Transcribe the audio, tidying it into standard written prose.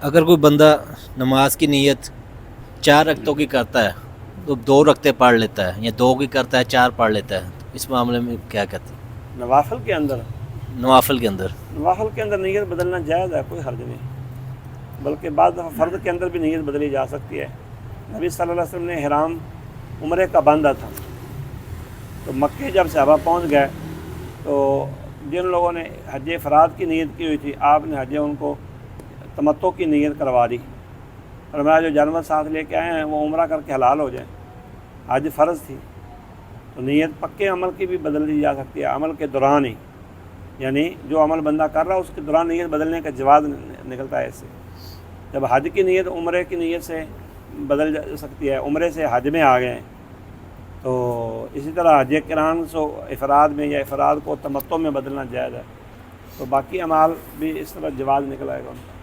अगर कोई बंदा नमाज की नीयत 4 रकतों की करता है तो 2 रकतें पढ़ लेता है या 2 की करता है 4 पढ़ लेता है, इस मामले में क्या कहते हैं? नवाफिल के अंदर नवाफिल के अंदर नवाफिल के अंदर नीयत बदलना जायज़ है, कोई हर्ज नहीं। बल्कि बाद दफ़ा फ़र्द के अंदर भी नीयत बदली जा सकती है। नबी सल्लल्लाहु अलैहि वसल्लम ने हिराम उम्रे का बांधा था, तो मक्के जब सहाबा पहुँच गए तो जिन लोगों ने हज इफ़राद की नीयत की हुई थी, आपने हज उनको तमत्तो की नीयत करवा दी। फरमाया जो जानवर साथ लेके आए हैं वो उम्रा करके हलाल हो जाए। हज फ़र्ज़ थी तो नीयत पक्के अमल की भी बदल दी जा सकती है, अमल के दौरान ही। यानी जो अमल बंदा कर रहा है उसके दौरान नीयत बदलने का जवाब निकलता है इससे। जब हज की नीयत उम्रे की नीयत से बदल जा सकती है, उम्रे से हज में आ गए, तो इसी तरह हज किरान सो इफ़राद में या इफ़राद को तमत्तो में बदलना जायज़ है। तो बाकी अमाल भी इस तरह जवाब निकल आएगा उनका।